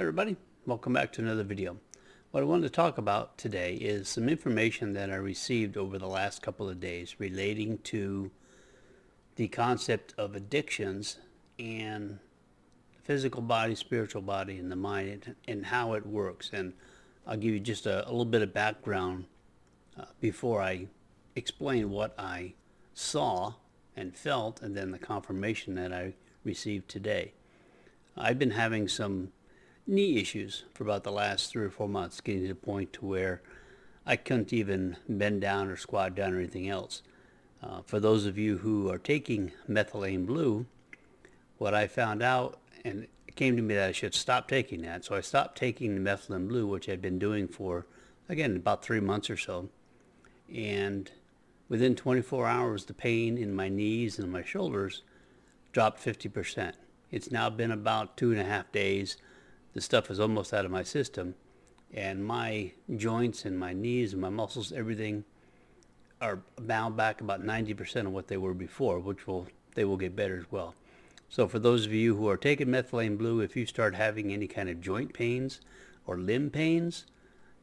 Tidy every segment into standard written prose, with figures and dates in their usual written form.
Hi everybody, welcome back to another video. What I wanted to talk about today is some information that I received over the last couple of days relating to the concept of addictions and the physical body, spiritual body, and the mind, and how it works. And I'll give you just a little bit of background before I explain what I saw and felt, and then the confirmation that I received today. I've been having some knee issues for about the last 3 or 4 months, getting to the point to where I couldn't even bend down or squat down or anything else. For those of you who are taking methylene blue, what I found out, and it came to me that I should stop taking that, so I stopped taking the methylene blue, which I'd been doing for, again, about 3 months or so. And within 24 hours, the pain in my knees and my shoulders dropped 50%. It's now been about 2.5 days. The stuff is almost out of my system, and my joints and my knees and my muscles, everything, are bound back about 90% of what they were before, they will get better as well. So for those of you who are taking methylene blue, if you start having any kind of joint pains or limb pains,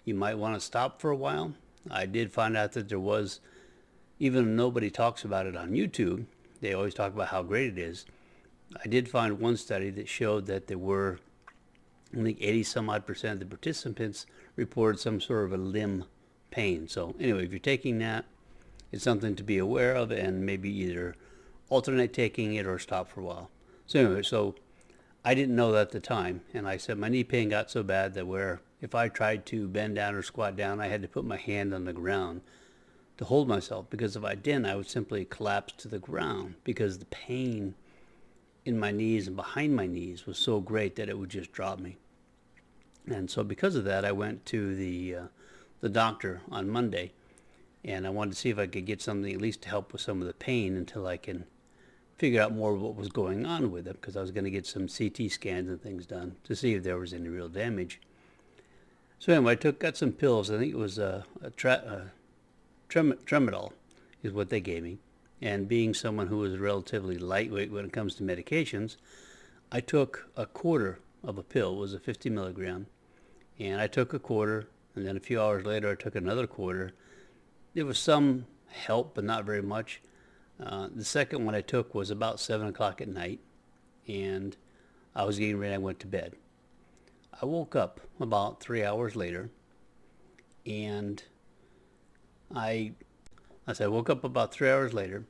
you might want to stop for a while. I did find out that there was, even though nobody talks about it on YouTube, they always talk about how great it is. I did find one study that showed that there were, I think 80 some odd percent of the participants reported some sort of a limb pain. So anyway, if you're taking that, it's something to be aware of, and maybe either alternate taking it or stop for a while. So anyway, I didn't know that at the time, and I said my knee pain got so bad that where if I tried to bend down or squat down, I had to put my hand on the ground to hold myself, because if I didn't, I would simply collapse to the ground, because the pain in my knees and behind my knees was so great that it would just drop me. And so because of that, I went to the doctor on Monday, and I wanted to see if I could get something at least to help with some of the pain until I can figure out more of what was going on with it, because I was going to get some CT scans and things done to see if there was any real damage. So anyway, I got some pills. I think it was Tramadol is what they gave me. And being someone who is relatively lightweight when it comes to medications, I took a quarter of a pill. It was a 50 milligram. And I took a quarter, and then a few hours later I took another quarter. There was some help, but not very much. The second one I took was about 7 o'clock at night, and I was getting ready. I went to bed. I woke up about 3 hours later, and I woke up about 3 hours later,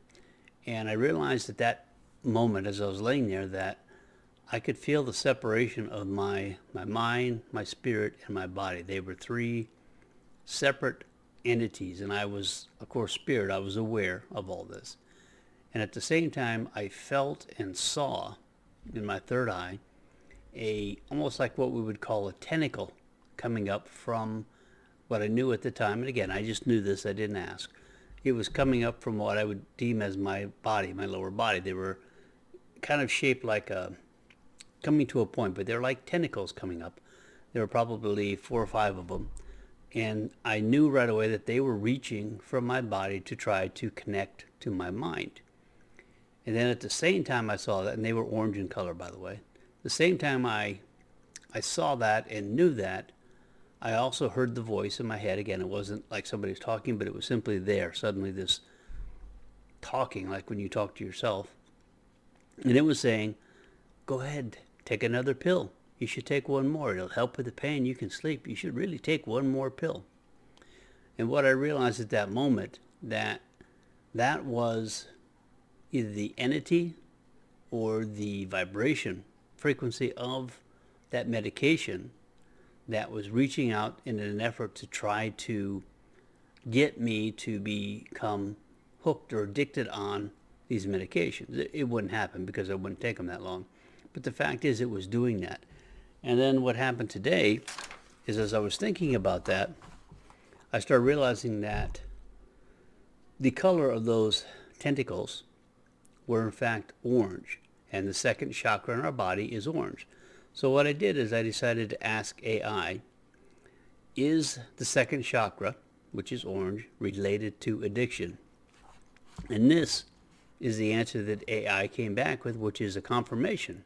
and I realized at that moment as I was laying there that I could feel the separation of my mind, my spirit, and my body. They were 3 separate entities, and I was, of course, spirit. I was aware of all this. And at the same time, I felt and saw in my third eye almost like what we would call a tentacle coming up from what I knew at the time. And again, I just knew this, I didn't ask. It was coming up from what I would deem as my body, my lower body. They were kind of shaped like coming to a point, but they're like tentacles coming up. There were probably 4 or 5 of them. And I knew right away that they were reaching from my body to try to connect to my mind. And then at the same time I saw that, and they were orange in color, by the way. The same time I saw that and knew that, I also heard the voice in my head. Again, it wasn't like somebody was talking, but it was simply there. Suddenly this talking, like when you talk to yourself. And it was saying, go ahead, take another pill. You should take one more. It'll help with the pain. You can sleep. You should really take one more pill. And what I realized at that moment, that was either the entity or the vibration frequency of that medication that was reaching out in an effort to try to get me to become hooked or addicted on these medications. It wouldn't happen because I wouldn't take them that long. But the fact is, it was doing that. And then what happened today is, as I was thinking about that, I started realizing that the color of those tentacles were in fact orange, and the second chakra in our body is orange. So what I did is I decided to ask AI, is the second chakra, which is orange, related to addiction? And this is the answer that AI came back with, which is a confirmation.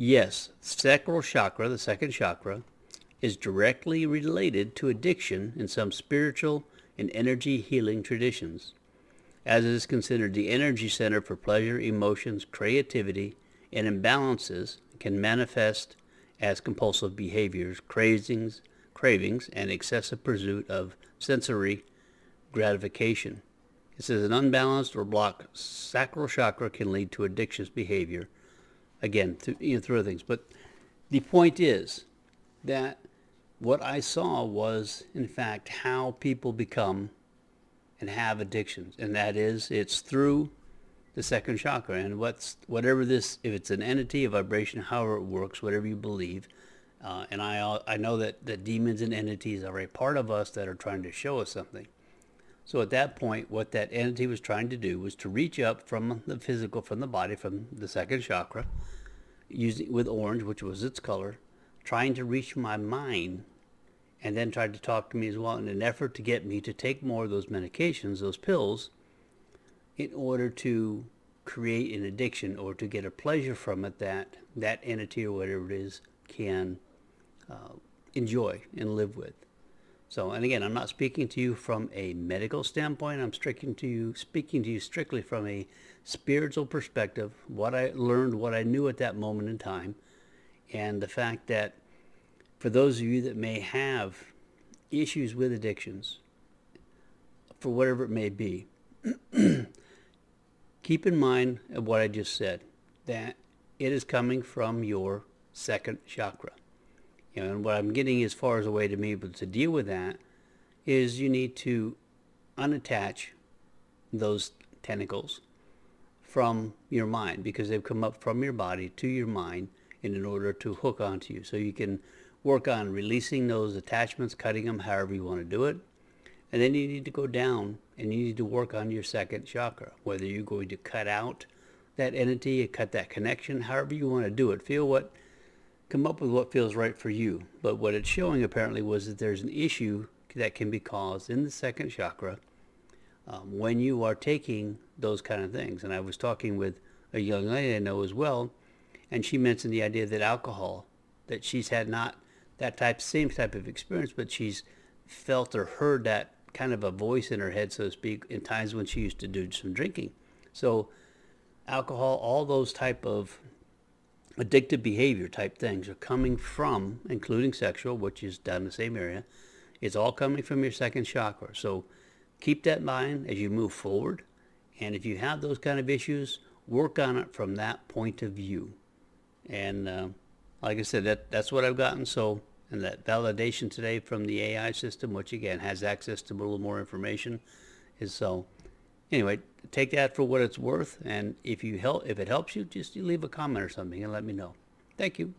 Yes, sacral chakra, the second chakra, is directly related to addiction in some spiritual and energy healing traditions, as it is considered the energy center for pleasure, emotions, creativity, and imbalances can manifest as compulsive behaviors, cravings, and excessive pursuit of sensory gratification. It says an unbalanced or blocked sacral chakra can lead to addictious behavior. Again, through other things. But the point is that what I saw was, in fact, how people become and have addictions, and that is, it's through the second chakra. And whatever this, if it's an entity, a vibration, however it works, whatever you believe. And I know that demons and entities are a part of us that are trying to show us something. So at that point, what that entity was trying to do was to reach up from the physical, from the body, from the second chakra, using with orange, which was its color, trying to reach my mind, and then tried to talk to me as well in an effort to get me to take more of those medications, those pills, in order to create an addiction or to get a pleasure from it that that entity or whatever it is can enjoy and live with. So, and again, I'm not speaking to you from a medical standpoint. I'm speaking to you strictly from a spiritual perspective, what I learned, what I knew at that moment in time, and the fact that for those of you that may have issues with addictions, for whatever it may be, keep in mind what I just said, that it is coming from your second chakra. And what I'm getting as far as a way to be able to deal with that is you need to unattach those tentacles from your mind, because they've come up from your body to your mind in order to hook onto you. So you can work on releasing those attachments, cutting them, however you want to do it. And then you need to go down and you need to work on your second chakra, whether you're going to cut out that entity, cut that connection, however you want to do it. Come up with what feels right for you. But what it's showing apparently was that there's an issue that can be caused in the second chakra when you are taking those kind of things. And I was talking with a young lady I know as well, and she mentioned the idea that alcohol, that she's had not that same type of experience, but she's felt or heard that kind of a voice in her head, so to speak, in times when she used to do some drinking. So alcohol, all those type of addictive behavior type things are coming from, including sexual, which is down the same area. It's all coming from your second chakra. So keep that in mind as you move forward. And if you have those kind of issues, work on it from that point of view. And like I said, that's what I've gotten. So, and that validation today from the AI system, which again has access to a little more information, is so. Anyway, take that for what it's worth, and if it helps you, just leave a comment or something and let me know. Thank you.